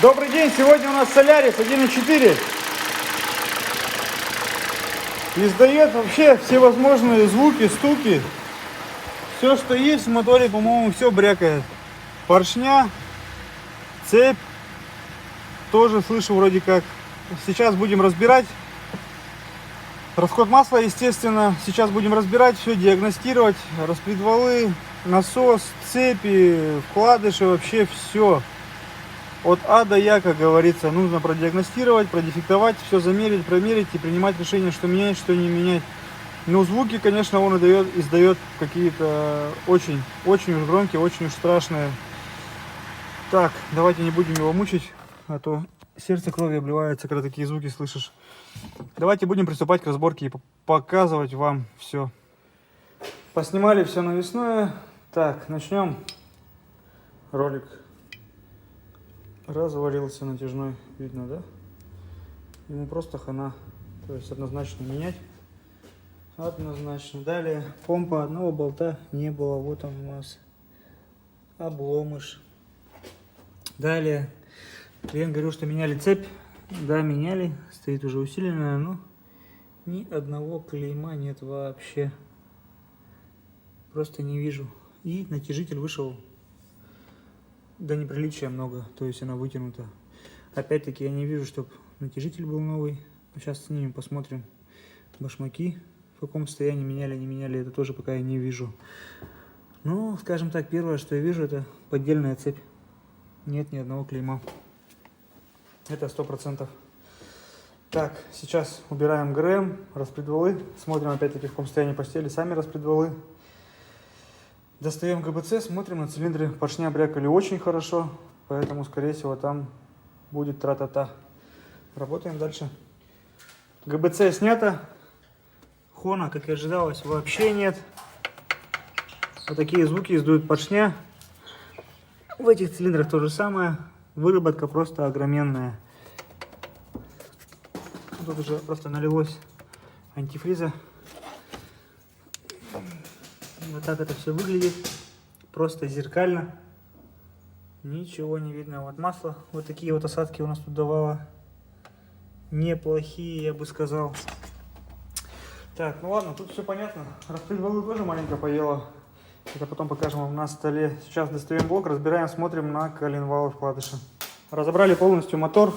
Добрый день, сегодня у нас Солярис 1.4. Издает вообще всевозможные звуки, стуки. Все, что есть в моторе, по-моему, все брякает. Поршня, цепь, тоже слышу вроде как. Сейчас будем разбирать. Расход масла, естественно. Сейчас будем разбирать, все диагностировать. Распредвалы, насос, цепи, вкладыши, вообще все. От А до Я, как говорится, нужно продиагностировать, продефектовать, все замерить, промерить и принимать решение, что менять, что не менять. Но звуки, конечно, он издает какие-то очень уж громкие, очень уж страшные. Так, давайте не будем его мучить, а то сердце кровью обливается, когда такие звуки слышишь. Давайте будем приступать к разборке и показывать вам все. Поснимали все навесное. Так, начнем. Ролик развалился натяжной, видно, да? Ему просто хана, то есть однозначно менять. Однозначно. Далее помпа, одного болта не было, вот он у нас. Обломыш. Далее клиент говорил, что меняли цепь. Да, меняли, стоит уже усиленная, но ни одного клейма нет вообще. Просто не вижу. И натяжитель вышел до неприличия много, то есть она вытянута. Опять-таки я не вижу, чтобы натяжитель был новый. Сейчас снимем, посмотрим башмаки, в каком состоянии меняли, не меняли, это тоже пока я не вижу. Ну, скажем так, первое, что я вижу, это поддельная цепь. Нет ни одного клейма. Это 100%. Так, сейчас убираем ГРМ, распредвалы. Смотрим опять-таки, в каком состоянии постели, сами распредвалы. Достаем ГБЦ, смотрим на цилиндры. Поршня брякали очень хорошо, поэтому, скорее всего, там будет тра-та-та. Работаем дальше. ГБЦ снято. Хона, как и ожидалось, вообще нет. Вот такие звуки издают поршня. В этих цилиндрах то же самое. Выработка просто огроменная. Тут уже просто налилось антифриза. Вот так это все выглядит. Просто зеркально. Ничего не видно. Вот масло. Вот такие вот осадки у нас тут давало. Неплохие, я бы сказал. Так, ну ладно, тут все понятно. Распредвалы тоже маленько поело. Это потом покажем вам на столе. Сейчас достаем блок, разбираем, смотрим на коленвалы вкладыши. Разобрали полностью мотор.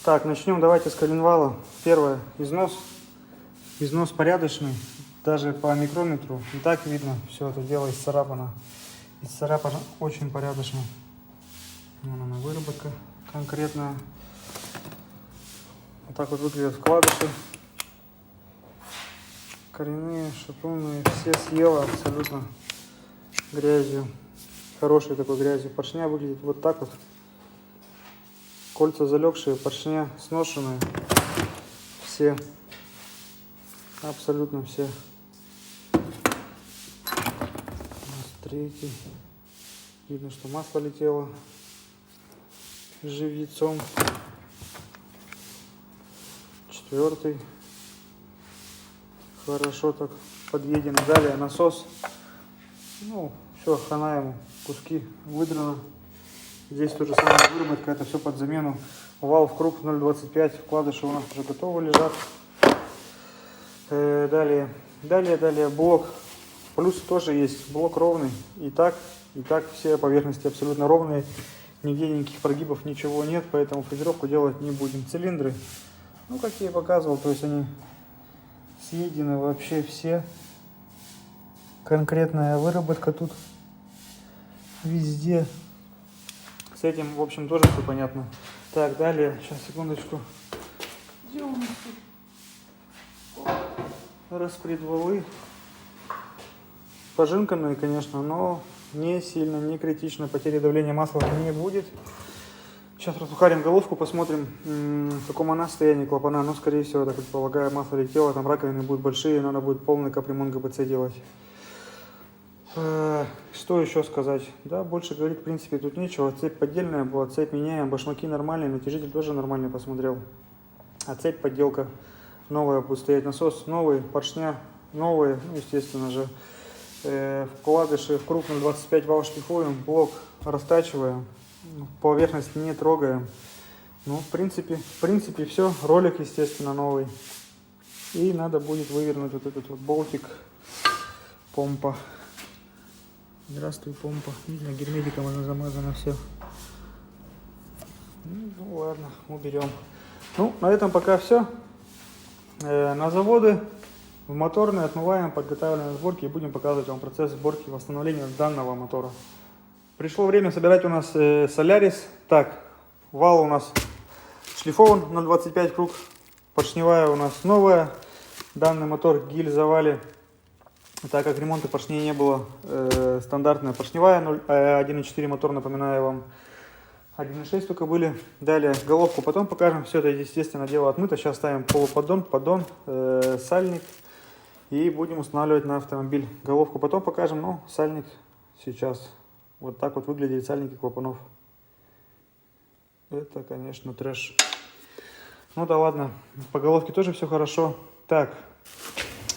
Так, начнем давайте с коленвала. Первое, износ. Износ порядочный. Даже по микрометру и так видно, все это дело исцарапано. Исцарапано очень порядочно. Вон она, выработка конкретная. Вот так вот выглядят вкладыши. Коренные, шатунные, все съело абсолютно грязью. Хорошей такой грязью. Поршня выглядит вот так вот. Кольца залегшие, поршня сношенные. Все. Абсолютно все. Третий. Видно, что масло летело живьецом. Четвертый. Хорошо так подъеден. Далее насос. Ну, все, хана ему. Куски выдрано. Здесь тоже самая выработка. Это все под замену. Вал в круг 0,25. Вкладыши у нас уже готовы лежат. Далее блок. Плюс тоже есть. Блок ровный. И так все поверхности абсолютно ровные. Нигде никаких прогибов, ничего нет. Поэтому фрезеровку делать не будем. Цилиндры. Ну, как я и показывал. То есть они съедены вообще все. Конкретная выработка тут везде. С этим, в общем, тоже все понятно. Так, далее. Сейчас, секундочку. Где у нас тут? Распредвалы. Пожинканные, конечно, но не сильно, не критично. Потери давления масла не будет. Сейчас рассухарим головку, посмотрим, в каком она состоянии клапана. Но, скорее всего, так предполагаю, масло летело, там раковины будут большие, надо будет полный капремонт ГБЦ делать. Что еще сказать? Да, больше говорить, в принципе, тут нечего. Цепь поддельная была, цепь меняем, башмаки нормальные, натяжитель тоже нормальный, посмотрел. А цепь подделка. Новая будет стоять, насос новый, поршня новые, ну, естественно же. Вкладыши в круг 0,25 вал шлифуем, блок растачиваем. Поверхность не трогаем. Ну, в принципе все. Ролик, естественно, новый. И надо будет вывернуть вот этот вот болтик. Помпа. Здравствуй, помпа. Видно, герметиком она замазана, все. Ну ладно, уберем. Ну, на этом пока все. На заводы, в моторные отмываем, подготавливаем сборки и будем показывать вам процесс сборки и восстановления данного мотора. Пришло время собирать у нас Солярис. Так, вал у нас шлифован на 25 круг. Поршневая у нас новая. Данный мотор гильзовали. Так как ремонта поршней не было, стандартная поршневая 1.4 мотор, напоминаю вам. 1.6 только были. Далее головку потом покажем. Все это, естественно, дело отмыто. Сейчас ставим полуподдон, поддон, сальник. И будем устанавливать на автомобиль. Головку потом покажем, но сальник сейчас. Вот так вот выглядят сальники клапанов. Это, конечно, трэш. Ну да ладно, по головке тоже все хорошо. Так,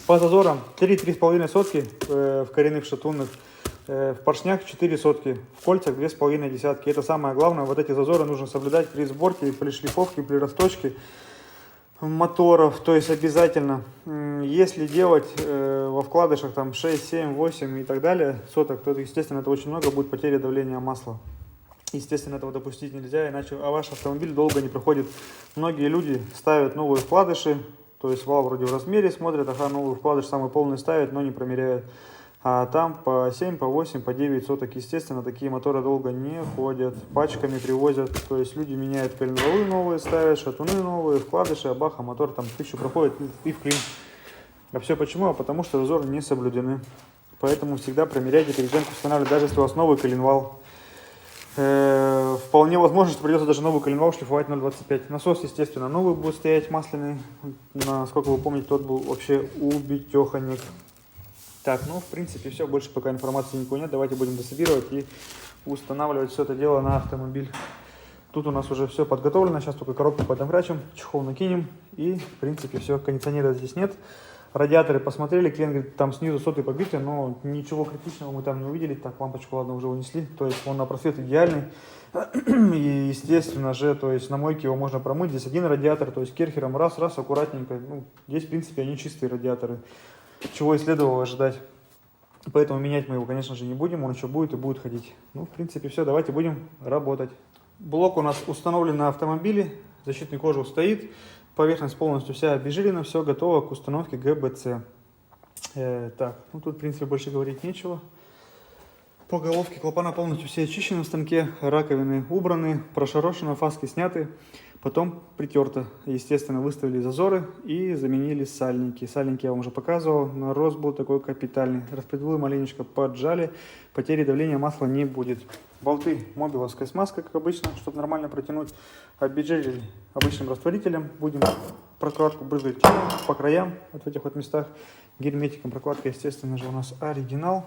по зазорам 3-3,5 сотки в коренных шатунных. В поршнях 4 сотки, в кольцах 2,5 десятки. Это самое главное, вот эти зазоры нужно соблюдать при сборке, при шлифовке, при расточке моторов. То есть обязательно, если делать во вкладышах там 6, 7, 8 и так далее соток, то естественно это очень много будет потери давления масла. Естественно, этого допустить нельзя, иначе ваш автомобиль долго не проходит. Многие люди ставят новые вкладыши, то есть вал вроде в размере смотрят, ага, новый вкладыш самый полный ставят, но не промеряют. А там по 7, по 8, по 9 соток, естественно, такие моторы долго не ходят. Пачками привозят, то есть люди меняют коленвалы новые, ставят шатуны новые, вкладыши, а баха, мотор там 1000 проходит и в клин. А все почему? А потому что зазоры не соблюдены. Поэтому всегда промеряйте перед тем, как устанавливать, даже если у вас новый коленвал. Вполне возможно, что придется даже новый коленвал шлифовать 0,25. Насос, естественно, новый будет стоять, масляный. Насколько вы помните, тот был вообще убитеханик. Так, ну, в принципе, все. Больше пока информации никакой нет. Давайте будем дособировать и устанавливать все это дело на автомобиль. Тут у нас уже все подготовлено. Сейчас только коробку подомкратим, чехол накинем. И, в принципе, все. Кондиционера здесь нет. Радиаторы посмотрели. Клиент говорит, там снизу соты побиты, но ничего критичного мы там не увидели. Так, лампочку, ладно, уже унесли. То есть он на просвет идеальный. И, естественно же, то есть на мойке его можно промыть. Здесь один радиатор, то есть керхером раз, аккуратненько. Ну, здесь, в принципе, они чистые радиаторы. Чего и следовало ожидать. Поэтому менять мы его, конечно же, не будем. Он еще будет и будет ходить. Ну, в принципе, все. Давайте будем работать. Блок у нас установлен на автомобиле. Защитный кожух стоит. Поверхность полностью вся обезжирена. Все готово к установке ГБЦ. Так, ну тут, в принципе, больше говорить нечего. По головке клапана полностью все очищены в станке. Раковины убраны, прошарошены, фаски сняты. Потом притерто. Естественно, выставили зазоры и заменили сальники. Сальники я вам уже показывал. Нарост был такой капитальный. Распределы маленечко поджали. Потери давления масла не будет. Болты мобиловская смазка, как обычно, чтобы нормально протянуть. Обезжирили обычным растворителем. Будем прокладку брызгать по краям, вот в этих вот местах. Герметиком прокладка, естественно же, у нас оригинал.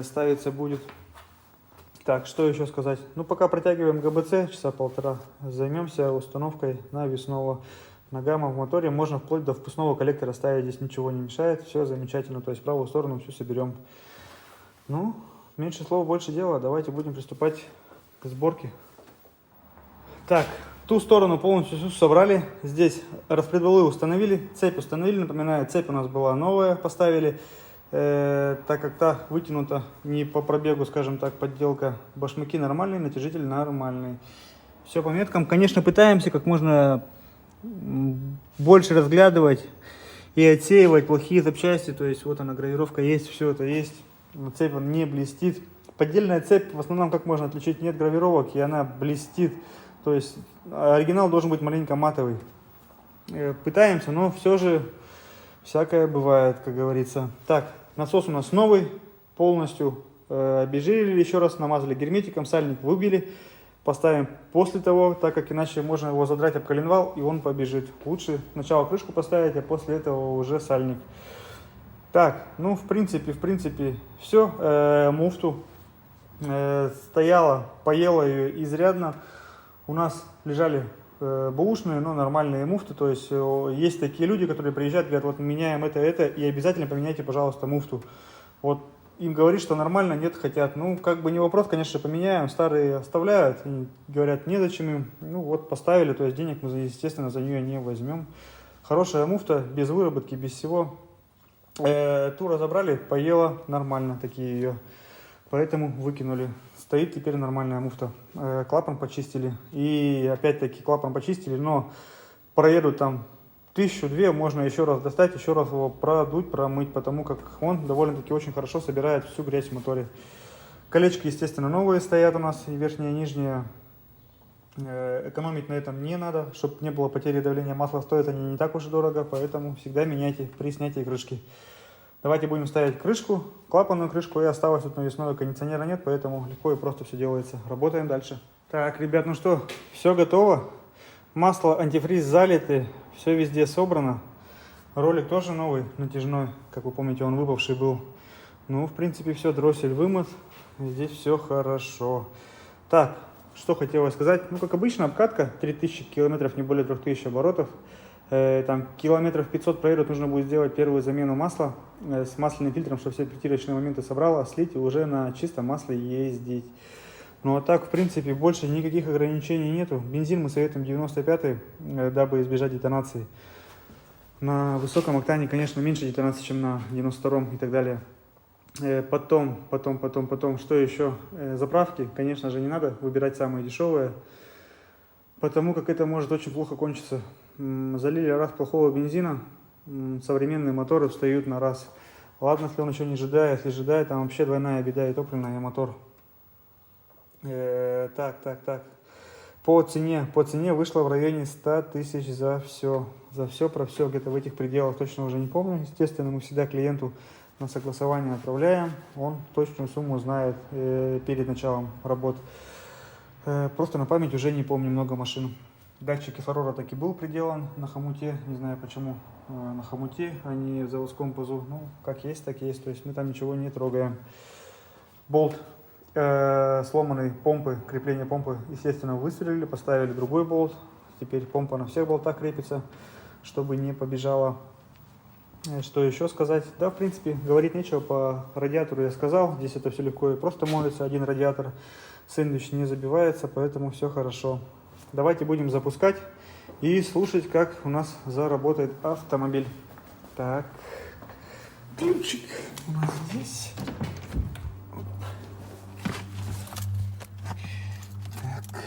Ставиться будет. Так, что еще сказать? Ну, пока протягиваем ГБЦ, часа полтора, займемся установкой навесного нагама в моторе. Можно вплоть до впускного коллектора ставить, здесь ничего не мешает, все замечательно. То есть правую сторону все соберем. Ну, меньше слов, больше дела. Давайте будем приступать к сборке. Так, ту сторону полностью все собрали. Здесь распредвалы установили, цепь установили. Напоминаю, цепь у нас была новая, поставили. Так как та вытянута не по пробегу, скажем так, подделка. Башмаки нормальные, натяжитель нормальный. Все по меткам. Конечно, пытаемся как можно больше разглядывать и отсеивать плохие запчасти. То есть вот она, гравировка есть, все это есть. Но цепь он не блестит. Поддельная цепь в основном как можно отличить? Нет гравировок и она блестит. То есть оригинал должен быть маленько матовый. Пытаемся, но все же всякое бывает, как говорится. Так. Насос у нас новый, полностью обезжирили, еще раз намазали герметиком, сальник выбили, поставим после того, так как иначе можно его задрать об коленвал и он побежит. Лучше сначала крышку поставить, а после этого уже сальник. Так, ну в принципе все. Муфту стояла, поела ее изрядно. У нас лежали бэушные, но нормальные муфты, то есть такие люди, которые приезжают, говорят, вот меняем это, и обязательно поменяйте, пожалуйста, муфту. Вот им говоришь, что нормально, нет, хотят. Ну, как бы не вопрос, конечно, поменяем, старые оставляют, и говорят, незачем им. Ну, вот поставили, то есть денег мы, естественно, за нее не возьмем. Хорошая муфта, без выработки, без всего. Ту разобрали, поела, нормально такие ее. Поэтому выкинули. Стоит теперь нормальная муфта. Клапан почистили. И опять-таки клапан почистили, но проедут там 1000-2, можно еще раз достать, еще раз его продуть, промыть, потому как он довольно-таки очень хорошо собирает всю грязь в моторе. Колечки, естественно, новые стоят у нас, и верхние, и нижние. Экономить на этом не надо, чтобы не было потери давления масла. Стоят они не так уж и дорого, поэтому всегда меняйте при снятии крышки. Давайте будем ставить крышку, клапанную крышку, и осталось тут навесного кондиционера нет, поэтому легко и просто все делается. Работаем дальше. Так, ребят, ну что, все готово. Масло, антифриз залиты, все везде собрано. Ролик тоже новый, натяжной, как вы помните, он выпавший был. Ну, в принципе, все, дроссель вымыт, здесь все хорошо. Так, что хотелось сказать, ну, как обычно, обкатка, 3000 километров, не более 3000 оборотов. Там километров 500 проедут, нужно будет сделать первую замену масла с масляным фильтром, чтобы все притирочные моменты собрала, слить и уже на чистом масле ездить. Ну а так, в принципе, больше никаких ограничений нету. Бензин мы советуем 95-й, дабы избежать детонации. На высоком октане, конечно, меньше детонации, чем на 92-м и так далее. Потом, что еще? Заправки, конечно же, не надо выбирать самые дешевые, потому как это может очень плохо кончиться. Залили раз плохого бензина, современные моторы встают на раз. Ладно, если он еще не жидает, если жидает, там вообще двойная беда, и топливная, и мотор. Так. По цене вышло в районе 100 тысяч за все. За все про все, где-то в этих пределах, точно уже не помню. Естественно, мы всегда клиенту на согласование отправляем, он точную сумму знает перед началом работ. Просто на память уже не помню много машин. Датчик кислорода таки был приделан на хомуте, не знаю почему на хомуте, а не в заводском пазу. Ну, как есть, так есть, то есть мы там ничего не трогаем. Болт сломанный помпы, крепление помпы, естественно, выстрелили, поставили другой болт. Теперь помпа на всех болтах крепится, чтобы не побежала. Что еще сказать? Да, в принципе, говорить нечего, по радиатору я сказал, здесь это все легко и просто моется, один радиатор, сэндвич не забивается, поэтому все хорошо. Давайте будем запускать и слушать, как у нас заработает автомобиль. Так, ключик у нас здесь. Так,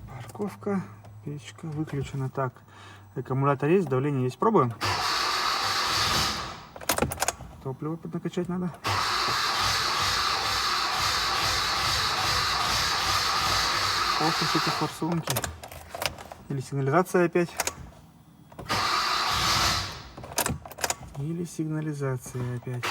парковка, печка выключена. Так, аккумулятор есть, давление есть, пробуем. Топливо поднакачать надо. Полчаса форсунки. Или сигнализация опять. Или сигнализация опять.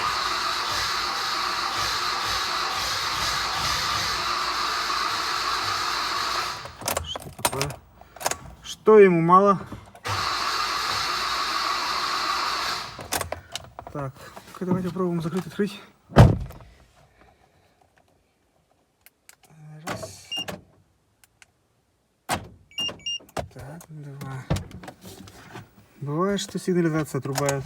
Что такое? Что ему мало? Так, давайте попробуем закрыть, открыть. Раз. Так, два. Бывает, что сигнализация отрубает.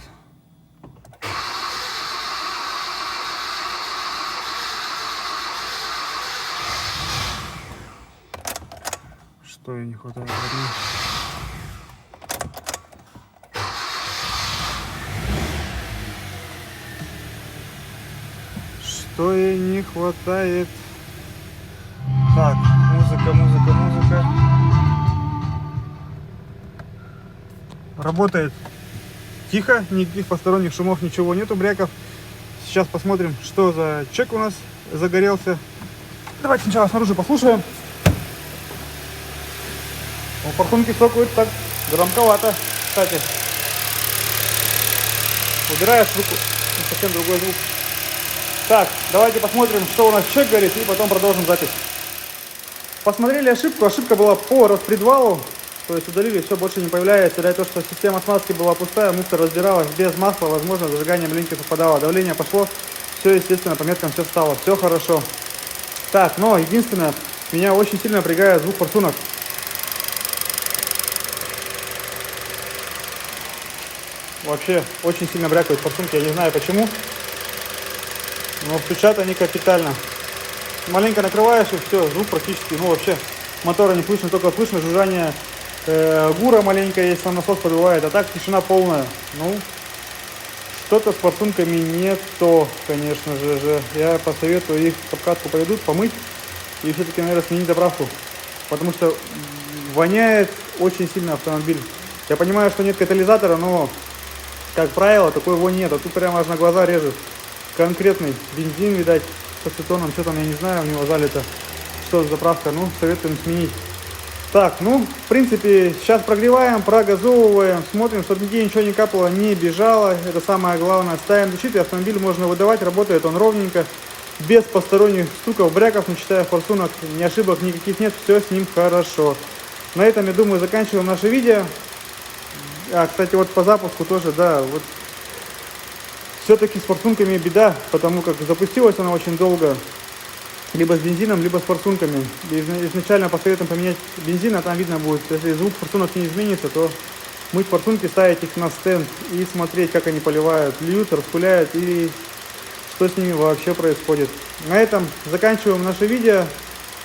Что ей не хватает? Что ей не хватает? Так, музыка. Работает тихо, никаких посторонних шумов, ничего нету, бряков. Сейчас посмотрим, что за чек у нас загорелся. Давайте сначала снаружи послушаем. Форсунки сокают так громковато, кстати. Убираешь руку, совсем другой звук. Так, давайте посмотрим, что у нас чек горит, и потом продолжим запись. Посмотрели ошибку, ошибка была по распредвалу, то есть удалили, все больше не появляется. Для того, что система смазки была пустая, муфта разбиралась без масла, возможно, зажигание маленько совпадало, давление пошло, все, естественно, по меткам все встало, все хорошо. Так, но единственное, меня очень сильно напрягает звук форсунок. вообще очень сильно брякают форсунки, я не знаю почему, но стучат они капитально. Маленько накрываешь и все, звук практически, ну вообще мотора не слышно, только слышно жужжание гура маленькое, если он насос подувает, а так тишина полная. Ну, что-то с форсунками не то, конечно же. Я посоветую их в обкатку поведут, помыть и все-таки, наверное, сменить заправку, потому что воняет очень сильно автомобиль. Я понимаю, что нет катализатора, но, как правило, такой вони нет, а тут прямо аж на глаза режет. Конкретный бензин, видать, с ацетоном, что там, я не знаю, у него залито, что за заправка, ну, советуем сменить. Так, ну, в принципе, сейчас прогреваем, прогазовываем, смотрим, чтобы нигде ничего не капало, не бежало, это самое главное. Ставим защиту, автомобиль можно выдавать, работает он ровненько, без посторонних стуков, бряков, не считая форсунок, ни ошибок никаких нет, все с ним хорошо. На этом, я думаю, заканчиваем наше видео. Кстати, вот по запуску тоже, да, вот все-таки с форсунками беда, потому как запустилась она очень долго. Либо с бензином, либо с форсунками. Изначально посоветуем поменять бензин, а там видно будет, если звук форсунок не изменится, то мыть форсунки, ставить их на стенд и смотреть, как они поливают, льют, распыляют и что с ними вообще происходит. На этом заканчиваем наше видео.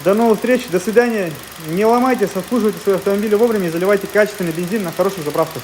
До новых встреч, до свидания. Не ломайте, обслуживайте свои автомобили вовремя и заливайте качественный бензин на хороших заправках.